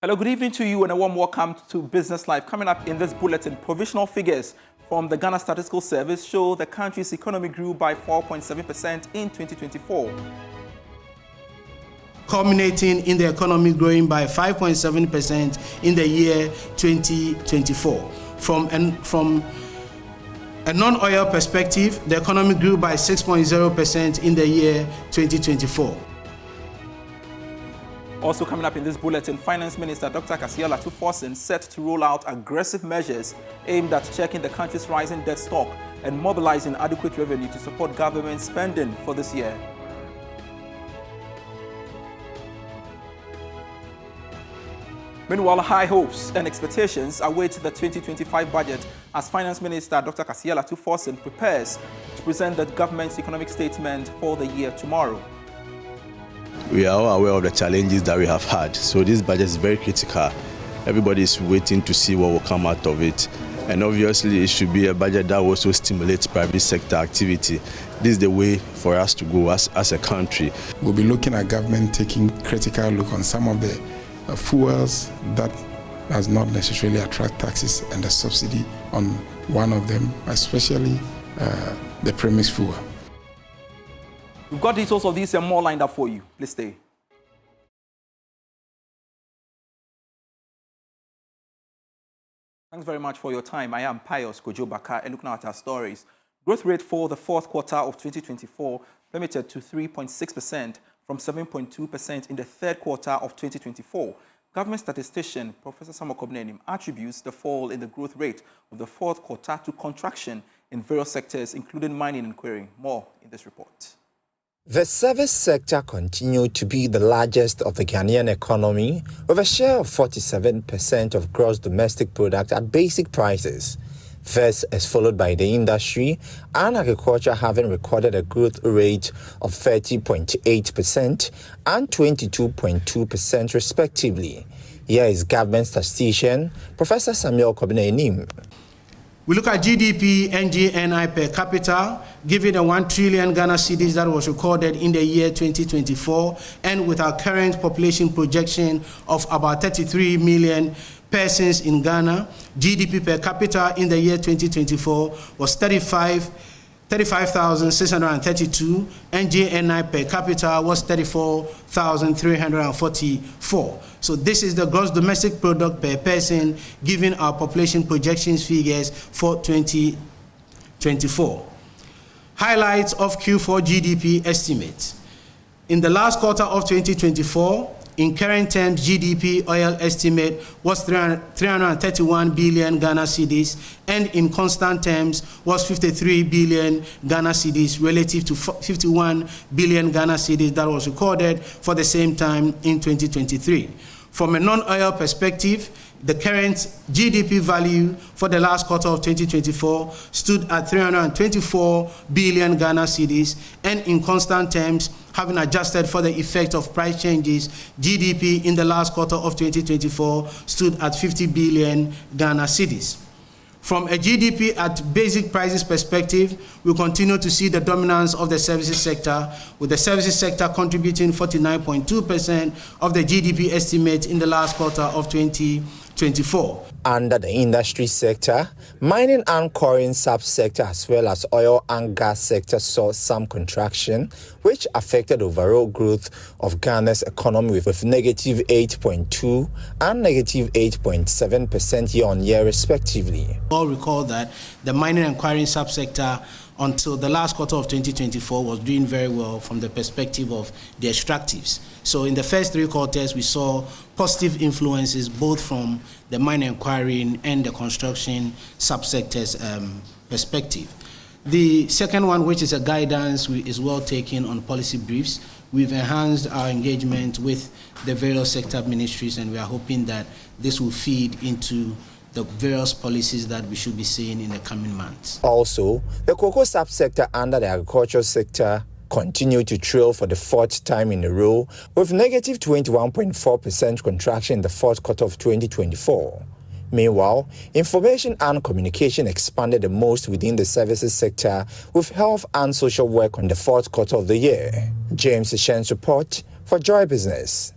Hello, good evening to you and a warm welcome to Business Live. Coming up in this bulletin, provisional figures from the Ghana Statistical Service show the country's economy grew by 4.7% in 2024. Culminating in the economy growing by 5.7% in the year 2024. From a non-oil perspective, the economy grew by 6.0% in the year 2024. Also coming up in this bulletin, Finance Minister Dr. Kasiala Tuforsen set to roll out aggressive measures aimed at checking the country's rising debt stock and mobilizing adequate revenue to support government spending for this year. Meanwhile, high hopes and expectations await the 2025 budget as Finance Minister Dr. Kasiala Tuforsen prepares to present the government's economic statement for the year tomorrow. We are all aware of the challenges that we have had, so this budget is very critical. Everybody is waiting to see what will come out of it. And obviously, it should be a budget that also stimulates private sector activity. This is the way for us to go as a country. We'll be looking at government taking critical look on some of the fuels that does not necessarily attract taxes and the subsidy on one of them, especially the premise fuel. We've got details of these and more lined up for you. Please stay. Thanks very much for your time. I am Pius Kojo-Baka and looking at our stories. Growth rate for the fourth quarter of 2024 plummeted to 3.6% from 7.2% in the third quarter of 2024. Government statistician Professor Samuel Kobnenim attributes the fall in the growth rate of the fourth quarter to contraction in various sectors, including mining and quarrying. More in this report. The service sector continued to be the largest of the Ghanaian economy, with a share of 47% of gross domestic product at basic prices. First is followed by the industry and agriculture, having recorded a growth rate of 30.8% and 22.2% respectively. Here is government statistician Professor Samuel Kobnenim. We look at GDP and GNI per capita, given the 1 trillion Ghana cedis that was recorded in the year 2024, and with our current population projection of about 33 million persons in Ghana, GDP per capita in the year 2024 was 35,632, and GNI per capita was 34,344. So this is the gross domestic product per person, given our population projections figures for 2024. Highlights of Q4 GDP estimates. In the last quarter of 2024, in current terms, GDP oil estimate was 331 billion Ghana cedis, and in constant terms was 53 billion Ghana cedis relative to 51 billion Ghana cedis that was recorded for the same time in 2023. From a non-oil perspective, the current GDP value for the last quarter of 2024 stood at 324 billion Ghana cedis, and in constant terms, having adjusted for the effect of price changes, GDP in the last quarter of 2024 stood at 50 billion Ghana cedis. From a GDP at basic prices perspective, we continue to see the dominance of the services sector, with the services sector contributing 49.2% of the GDP estimate in the last quarter of 2024. Under the industry sector, mining and quarrying subsector as well as oil and gas sector saw some contraction, which affected overall growth of Ghana's economy with negative 8.2% and negative 8.7% year-on-year respectively. All recall that the mining and quarrying subsector until the last quarter of 2024 was doing very well from the perspective of the extractives. So in the first three quarters, we saw positive influences both from the mining and quarrying and the construction subsectors perspective. The second one, which is a guidance, is well taken on policy briefs. We've enhanced our engagement with the various sector ministries, and we are hoping that this will feed into the various policies that we should be seeing in the coming months. Also, the cocoa subsector under the agricultural sector continued to trail for the fourth time in a row, with negative 21.4% contraction in the fourth quarter of 2024. Meanwhile, information and communication expanded the most within the services sector, with health and social work on the fourth quarter of the year. James Shen's report for Joy Business.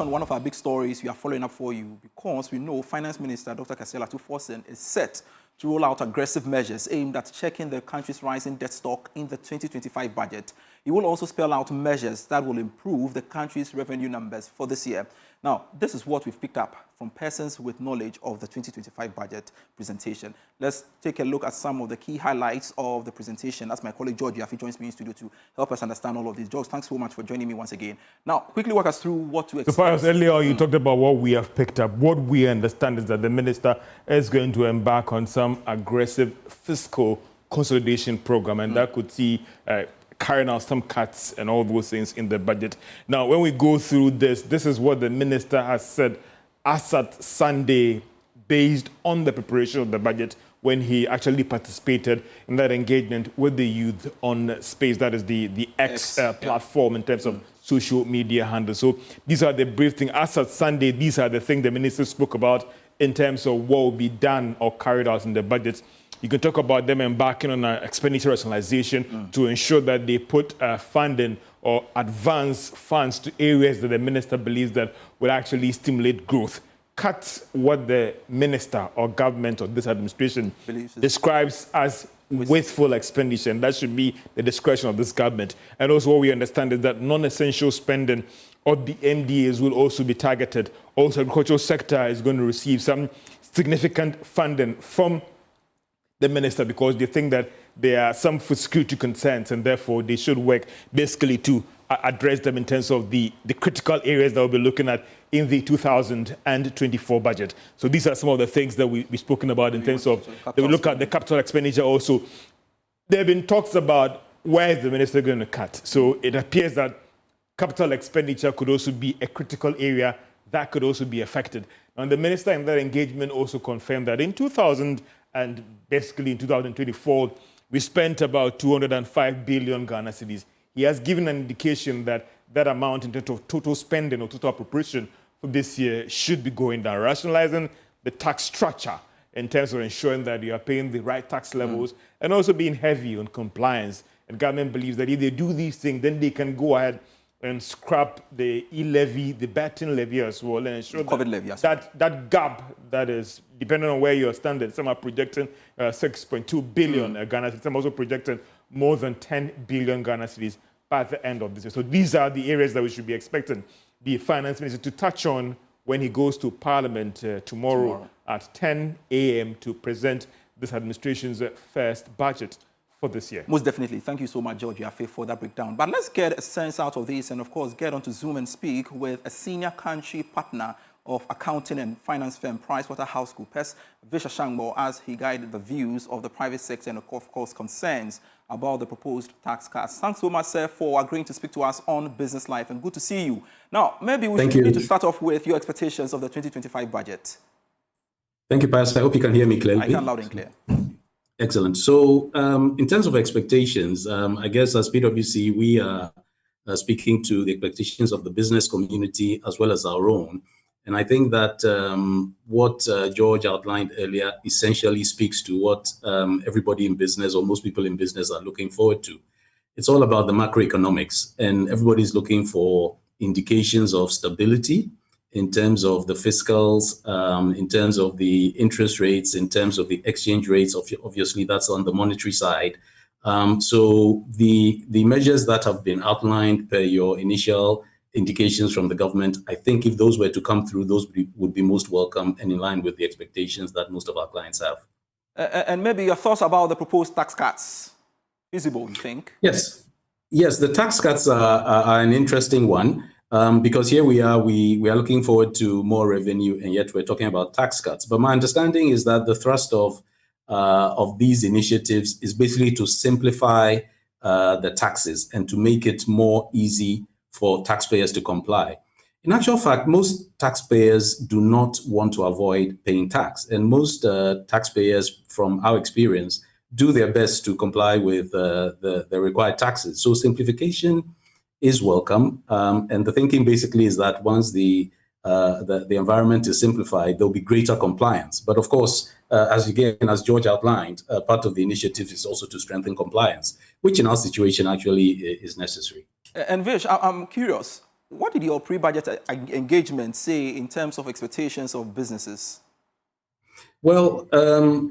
touch on one of our big stories we are following up for you because we know Finance Minister Dr. Kasela Tuforsen is set to roll out aggressive measures aimed at checking the country's rising debt stock in the 2025 budget. He will also spell out measures that will improve the country's revenue numbers for this year. Now, this is what we've picked up from persons with knowledge of the 2025 budget presentation. Let's take a look at some of the key highlights of the presentation as my colleague George Yafi joins me in studio to help us understand all of this. George, thanks so much for joining me once again. Now, quickly walk us through what to expect. So far as earlier, you talked about what we have picked up. What we understand is that the minister is going to embark on some aggressive fiscal consolidation program, and that could see carrying out some cuts and all those things in the budget. Now, when we go through this is what the minister has said as at Sunday, based on the preparation of the budget, when he actually participated in that engagement with the youth on Space, that is the X platform in terms of social media handles. So these are the brief things. As at Sunday, these are the things the minister spoke about in terms of what will be done or carried out in the budget. You can talk about them embarking on an expenditure rationalization to ensure that they put funding or advance funds to areas that the minister believes that will actually stimulate growth. Cut what the minister or government or this administration describes as wasteful expenditure, and that should be the discretion of this government. And also what we understand is that non-essential spending of the MDAs will also be targeted. Also, the agricultural sector is going to receive some significant funding from the minister because they think that there are some food security concerns and therefore they should work basically to address them in terms of the critical areas that we'll be looking at in the 2024 budget. So these are some of the things that we've spoken about in terms of, they will look at the capital expenditure also. There have been talks about where is the minister going to cut. So it appears that capital expenditure could also be a critical area that could also be affected. And the minister in that engagement also confirmed that in 2024, we spent about 205 billion Ghana cedis. He has given an indication that that amount in terms of total spending or total appropriation for this year should be going down, rationalizing the tax structure in terms of ensuring that you are paying the right tax levels and also being heavy on compliance. And government believes that if they do these things, then they can go ahead and scrap the e-levy, the betting levy as well, and ensure that gap that is, depending on where you're standing, some are projecting 6.2 billion Ghana cedis, some also projecting more than 10 billion Ghana cedis by the end of this year. So these are the areas that we should be expecting the finance minister to touch on when he goes to Parliament tomorrow at 10 a.m. to present this administration's first budget for this year. Most definitely. Thank you so much, George Yafe, for that breakdown. But let's get a sense out of this and, of course, get on to Zoom and speak with a senior country partner of accounting and finance firm PricewaterhouseCoopers, Vish Ashangbo, as he guided the views of the private sector and, of course, concerns about the proposed tax cuts. Thanks so much, sir, for agreeing to speak to us on Business Life, and good to see you. Now, maybe we need to start off with your expectations of the 2025 budget. Thank you, Pastor. I hope you can hear me clearly. I can loud and clear. Excellent. So in terms of expectations, I guess as PwC, we are speaking to the expectations of the business community as well as our own. And I think that what George outlined earlier essentially speaks to what everybody in business or most people in business are looking forward to. It's all about the macroeconomics, and everybody's looking for indications of stability in terms of the fiscals, in terms of the interest rates, in terms of the exchange rates. Obviously, that's on the monetary side. So the measures that have been outlined per your initial indications from the government, I think if those were to come through, those would be most welcome and in line with the expectations that most of our clients have. And maybe your thoughts about the proposed tax cuts. Feasible, you think? Yes. Yes, the tax cuts are an interesting one. Because here we are looking forward to more revenue, and yet we're talking about tax cuts. But my understanding is that the thrust of these initiatives is basically to simplify the taxes and to make it more easy for taxpayers to comply. In actual fact, most taxpayers do not want to avoid paying tax, and most taxpayers, from our experience, do their best to comply with the required taxes. So simplification is welcome, and the thinking basically is that once the environment is simplified, there'll be greater compliance. But of course, as George outlined, part of the initiative is also to strengthen compliance, which in our situation actually is necessary. And Vish, I'm curious. what did your pre-budget engagement say in terms of expectations of businesses? Well,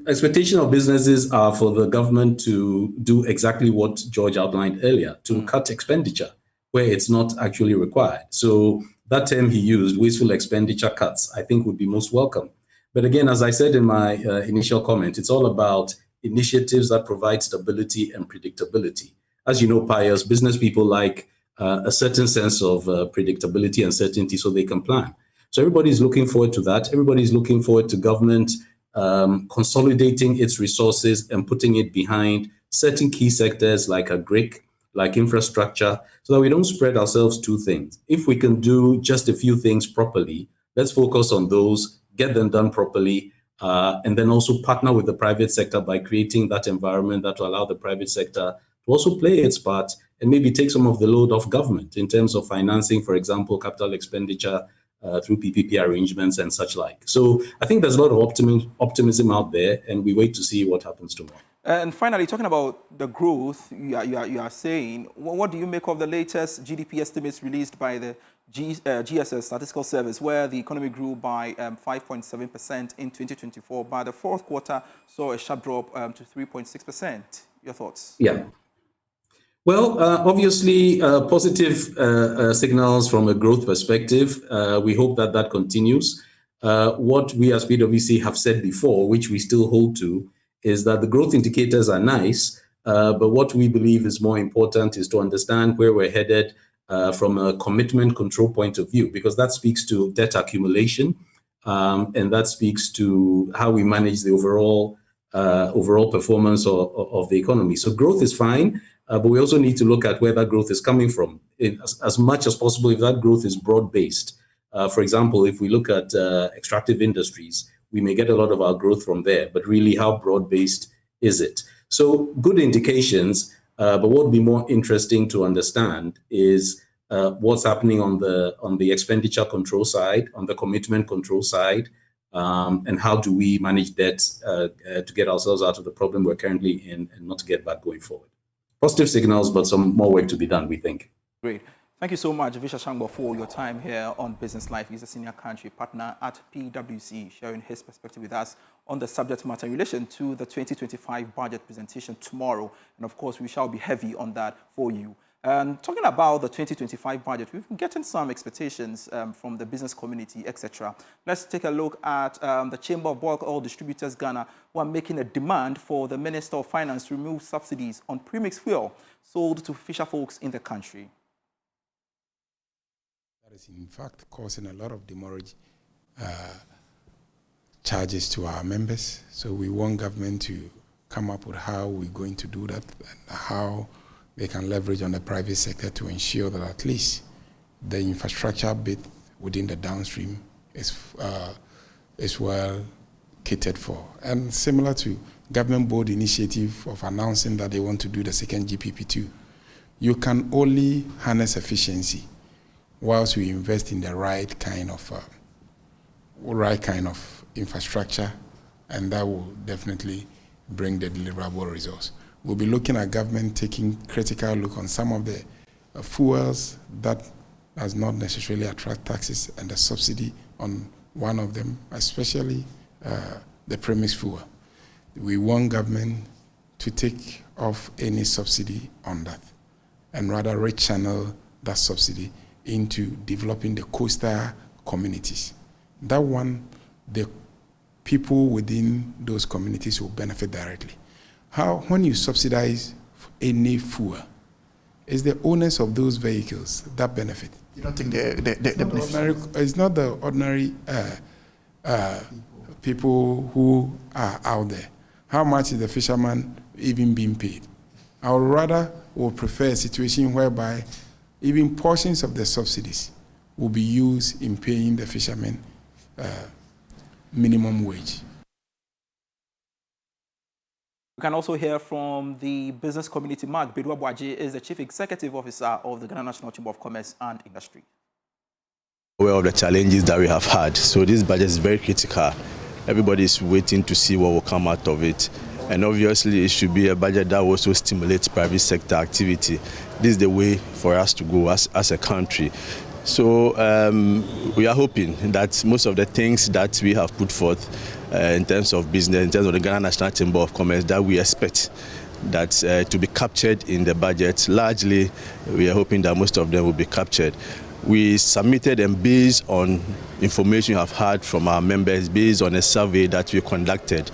expectation of businesses are for the government to do exactly what George outlined earlier, to cut expenditure where it's not actually required. So that term he used, wasteful expenditure cuts, I think would be most welcome. But again, as I said in my initial comment, it's all about initiatives that provide stability and predictability. As you know, Pius, business people like a certain sense of predictability and certainty so they can plan. So everybody's looking forward to that. Everybody's looking forward to government consolidating its resources and putting it behind certain key sectors like agric, like infrastructure, so that we don't spread ourselves too thin. If we can do just a few things properly, let's focus on those, get them done properly, and then also partner with the private sector by creating that environment that will allow the private sector to also play its part and maybe take some of the load off government in terms of financing, for example, capital expenditure, through PPP arrangements and such like. So I think there's a lot of optimism out there, and we wait to see what happens tomorrow. And finally, talking about the growth, you are saying, what do you make of the latest GDP estimates released by the GSS Statistical Service, where the economy grew by 5.7% in 2024, but the fourth quarter saw a sharp drop to 3.6%? Your thoughts? Yeah. Well, obviously, positive signals from a growth perspective. We hope that that continues. What we as PwC have said before, which we still hold to, is that the growth indicators are nice, but what we believe is more important is to understand where we're headed from a commitment control point of view, because that speaks to debt accumulation, and that speaks to how we manage the overall performance of the economy. So growth is fine. But we also need to look at where that growth is coming from. As much as possible, if that growth is broad-based. For example, if we look at extractive industries, we may get a lot of our growth from there, but really how broad-based is it? So good indications, but what would be more interesting to understand is what's happening on the expenditure control side, on the commitment control side, and how do we manage debt to get ourselves out of the problem we're currently in and not to get back going forward. Positive signals, but some more work to be done, we think. Great. Thank you so much, Visha Shangbo, for your time here on Business Life. He's a senior country partner at PwC, sharing his perspective with us on the subject matter in relation to the 2025 budget presentation tomorrow. And of course, we shall be heavy on that for you. Talking about the 2025 budget, we've been getting some expectations from the business community, etc. Let's take a look at the Chamber of Bulk Oil Distributors Ghana, who are making a demand for the Minister of Finance to remove subsidies on premixed fuel sold to fisher folks in the country. That is in fact causing a lot of demurrage charges to our members. So we want government to come up with how we're going to do that and how they can leverage on the private sector to ensure that at least the infrastructure bit within the downstream is well catered for. And similar to government board initiative of announcing that they want to do the second GPP2, you can only harness efficiency whilst we invest in the right kind of infrastructure, and that will definitely bring the deliverable results. We'll be looking at government taking critical look on some of the fuels that does not necessarily attract taxes and the subsidy on one of them, especially the premise fuel. We want government to take off any subsidy on that and rather rechannel that subsidy into developing the coastal communities. That one, the people within those communities will benefit directly. When you subsidize any fuel, it's the owners of those vehicles that benefit. You don't think it's not the ordinary people who are out there. How much is the fisherman even being paid? I would prefer a situation whereby even portions of the subsidies will be used in paying the fishermen minimum wage. We can also hear from the business community. Mark Bedwa-Boaji is the Chief Executive Officer of the Ghana National Chamber of Commerce and Industry. Aware of the challenges that we have had, so this budget is very critical. Everybody is waiting to see what will come out of it, and obviously it should be a budget that also stimulates private sector activity. This is the way for us to go as a country. So we are hoping that most of the things that we have put forth in terms of business, in terms of the Ghana National Chamber of Commerce, that we expect that to be captured in the budget. Largely, we are hoping that most of them will be captured. We submitted them based on information we have had from our members, based on a survey that we conducted.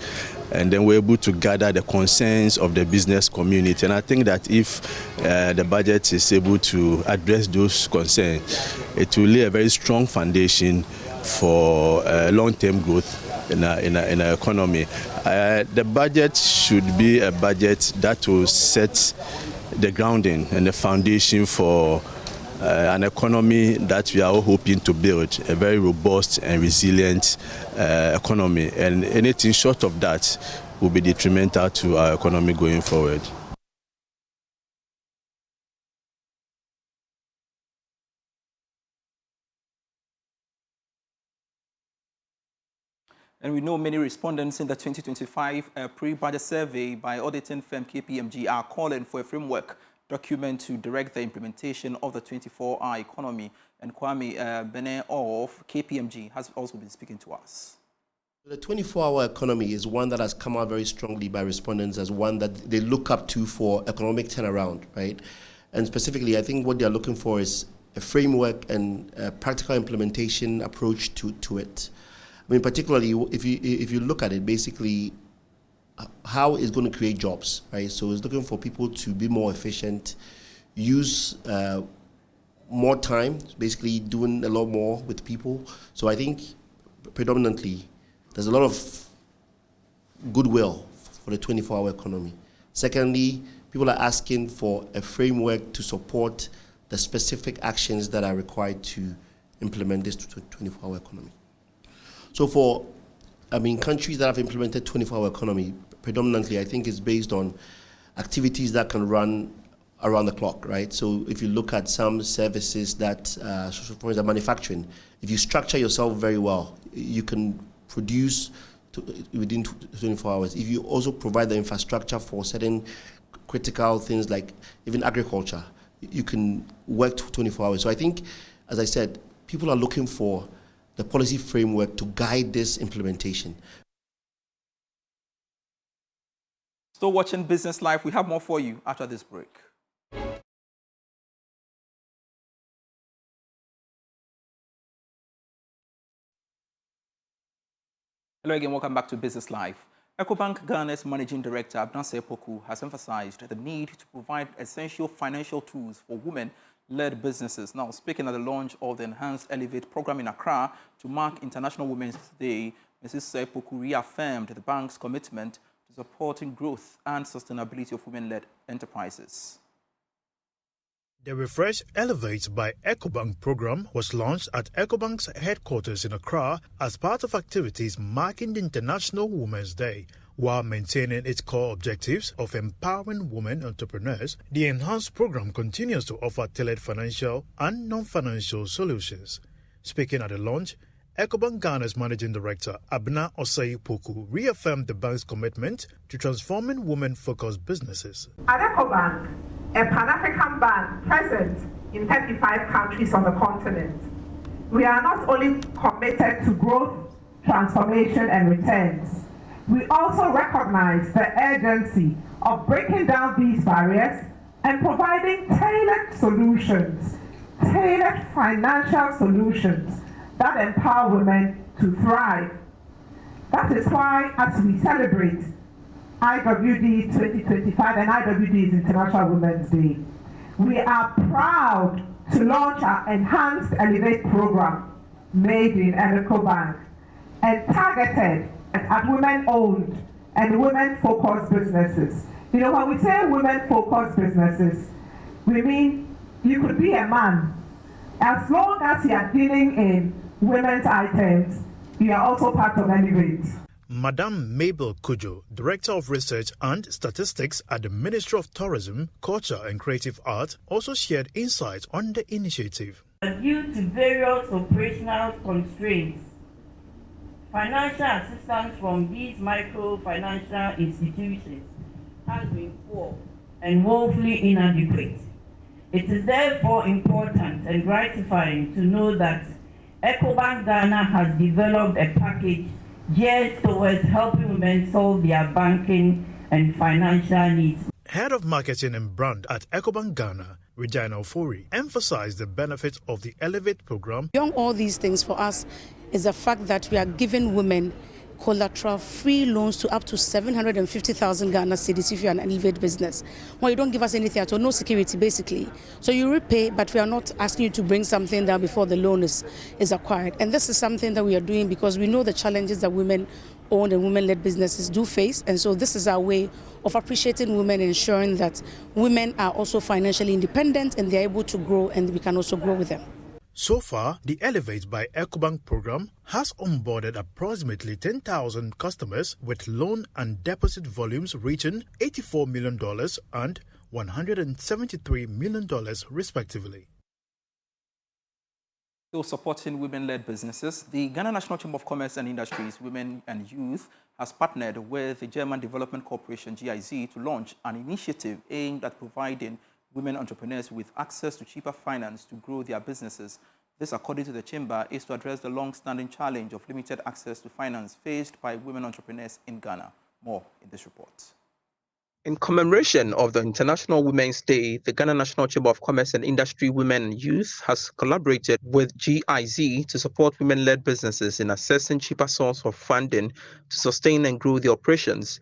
And then we're able to gather the concerns of the business community. And I think that if the budget is able to address those concerns, it will lay a very strong foundation for long-term growth in our economy. The budget should be a budget that will set the grounding and the foundation for an economy that we are all hoping to build, a very robust and resilient economy. And anything short of that will be detrimental to our economy going forward. And we know many respondents in the 2025 pre-budget survey by auditing firm KPMG are calling for a framework document to direct the implementation of the 24-hour economy. And Kwame Bene of KPMG has also been speaking to us. The 24-hour economy is one that has come out very strongly by respondents as one that they look up to for economic turnaround, right? And specifically, I think what they're looking for is a framework and a practical implementation approach to it. I mean, particularly if you look at it, basically, how it's going to create jobs, right? So it's looking for people to be more efficient, use more time, basically doing a lot more with people. So I think predominantly there's a lot of goodwill for the 24-hour economy. Secondly, people are asking for a framework to support the specific actions that are required to implement this 24-hour economy. So for, countries that have implemented 24-hour economy, predominantly, I think it's based on activities that can run around the clock, right? So if you look at some services that, for example, manufacturing, if you structure yourself very well, you can produce within 24 hours. If you also provide the infrastructure for certain critical things like even agriculture, you can work 24 hours. So I think, as I said, people are looking for the policy framework to guide this implementation. Still watching Business Live. We have more for you after this break. Hello again, welcome back to Business Live. EcoBank Ghana's Managing Director, Abnase Poku, has emphasized the need to provide essential financial tools for women-led businesses. Now, speaking at the launch of the Enhanced Elevate program in Accra to mark International Women's Day, Mrs. Poku reaffirmed the bank's commitment to supporting growth and sustainability of women-led enterprises. The Refresh Elevate by EcoBank program was launched at EcoBank's headquarters in Accra as part of activities marking the International Women's Day. While maintaining its core objectives of empowering women entrepreneurs, the enhanced program continues to offer tailored financial and non-financial solutions. Speaking at the launch, EcoBank Ghana's Managing Director, Abna Osei Poku, reaffirmed the bank's commitment to transforming women-focused businesses. At EcoBank, a Pan-African bank present in 35 countries on the continent, we are not only committed to growth, transformation, and returns, we also recognize the urgency of breaking down these barriers and providing tailored solutions, tailored financial solutions that empower women to thrive. That is why, as we celebrate IWD 2025 and IWD is International Women's Day, we are proud to launch our Enhanced Elevate program made in EcoBank and targeted at women-owned and women-focused businesses. You know, when we say women-focused businesses, we mean you could be a man. As long as you are dealing in women's items, you are also part of Elevate. Madam Mabel Kujo, Director of Research and Statistics at the Ministry of Tourism, Culture and Creative Art, also shared insights on the initiative. Due to various operational constraints, financial assistance from these microfinancial institutions has been poor and woefully inadequate. It is therefore important and gratifying to know that EcoBank Ghana has developed a package geared towards helping women solve their banking and financial needs. Head of Marketing and Brand at EcoBank Ghana, Regina Ofori, emphasized the benefits of the Elevate program. Beyond all these things, for us is the fact that we are giving women collateral-free loans to up to 750,000 Ghana cedis if you're an Elevate business. Well, you don't give us anything at all, no security basically. So you repay, but we are not asking you to bring something down before the loan is acquired. And this is something that we are doing because we know the challenges that women-owned and women-led businesses do face. And so this is our way of appreciating women and ensuring that women are also financially independent and they're able to grow and we can also grow with them. So far, the Elevate by EcoBank program has onboarded approximately 10,000 customers with loan and deposit volumes reaching $84 million and $173 million respectively. Still supporting women-led businesses, the Ghana National Chamber of Commerce and Industries Women and Youth has partnered with the German Development Corporation GIZ to launch an initiative aimed at providing women entrepreneurs with access to cheaper finance to grow their businesses. This, according to the Chamber, is to address the long-standing challenge of limited access to finance faced by women entrepreneurs in Ghana. More in this report. In commemoration of the International Women's Day, the Ghana National Chamber of Commerce and Industry Women and Youth has collaborated with GIZ to support women-led businesses in accessing cheaper sources of funding to sustain and grow their operations.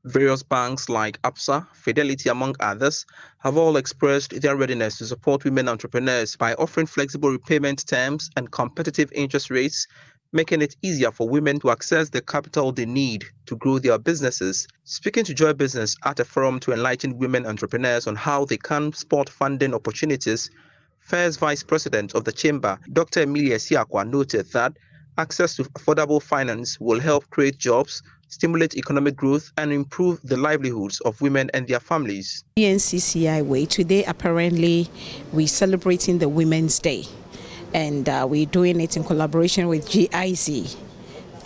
Various banks like APSA, Fidelity, among others, have all expressed their readiness to support women entrepreneurs by offering flexible repayment terms and competitive interest rates, making it easier for women to access the capital they need to grow their businesses. Speaking to Joy Business at a forum to enlighten women entrepreneurs on how they can spot funding opportunities, First Vice President of the Chamber, Dr. Emilia Siakwa, noted that access to affordable finance will help create jobs, stimulate economic growth, and improve the livelihoods of women and their families. GNCCI way, today apparently we're celebrating the Women's Day, and we're doing it in collaboration with GIZ.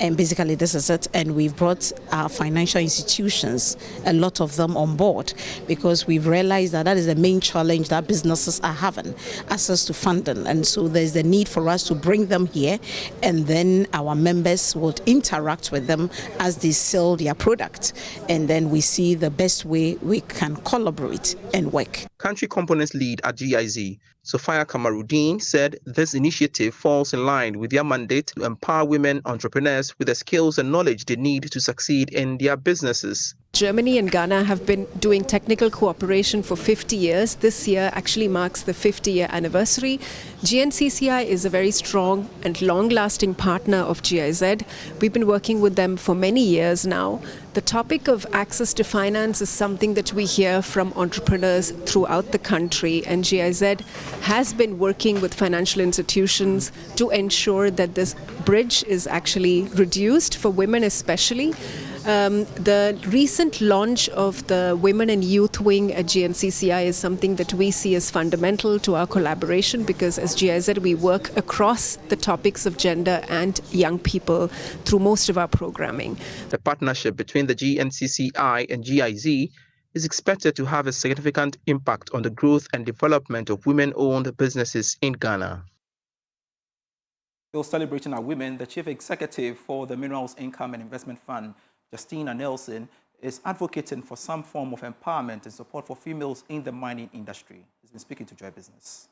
And basically this is it, and we've brought our financial institutions, a lot of them on board, because we've realized that that is the main challenge that businesses are having, access to funding. And so there's the need for us to bring them here, and then our members will interact with them as they sell their product. And then we see the best way we can collaborate and work. Country components lead at GIZ, Sophia Kamarudin, said this initiative falls in line with their mandate to empower women entrepreneurs with the skills and knowledge they need to succeed in their businesses. Germany and Ghana have been doing technical cooperation for 50 years. This year actually marks the 50-year anniversary. GNCCI is a very strong and long-lasting partner of GIZ. We've been working with them for many years now. The topic of access to finance is something that we hear from entrepreneurs throughout the country, and GIZ has been working with financial institutions to ensure that this bridge is actually reduced for women especially. The recent launch of the Women and Youth Wing at GNCCI is something that we see as fundamental to our collaboration, because as GIZ we work across the topics of gender and young people through most of our programming. The partnership between the GNCCI and GIZ is expected to have a significant impact on the growth and development of women-owned businesses in Ghana. Still celebrating our women, the Chief Executive for the Minerals Income and Investment Fund, Justina Nelson, is advocating for some form of empowerment and support for females in the mining industry. He's been speaking to Joy Business.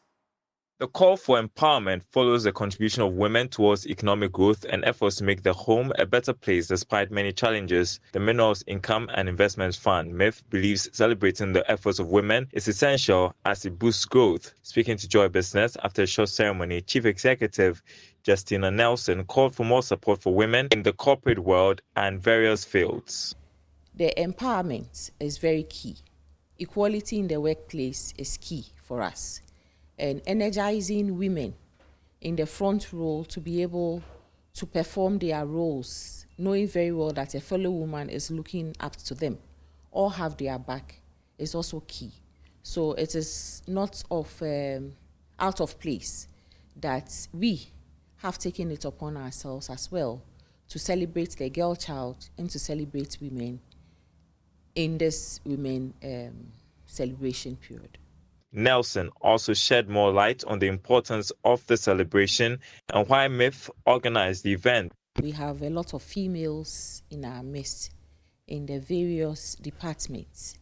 The call for empowerment follows the contribution of women towards economic growth and efforts to make the home a better place despite many challenges. The Minerals Income and Investment Fund, MIF, believes celebrating the efforts of women is essential as it boosts growth. Speaking to Joy Business after a short ceremony, Chief Executive Justina Nelson called for more support for women in the corporate world and various fields. The empowerment is very key. Equality in the workplace is key for us. And energizing women in the front role to be able to perform their roles, knowing very well that a fellow woman is looking up to them or have their back, is also key. So it is not out of place that we have taken it upon ourselves as well to celebrate the girl child and to celebrate women in this women celebration period. Nelson also shed more light on the importance of the celebration and why MIF organized the event. We have a lot of females in our midst in the various departments.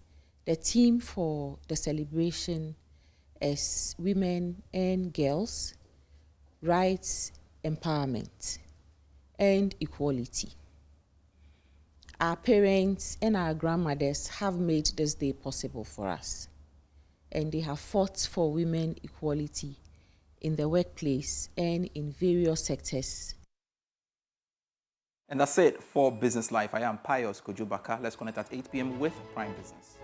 The theme for the celebration is Women and Girls, Rights, Empowerment, and Equality. Our parents and our grandmothers have made this day possible for us, and they have fought for women equality in the workplace and in various sectors. And that's it for Business Life. I am Pius Kojubaka. Let's connect at 8 p.m. with Prime Business.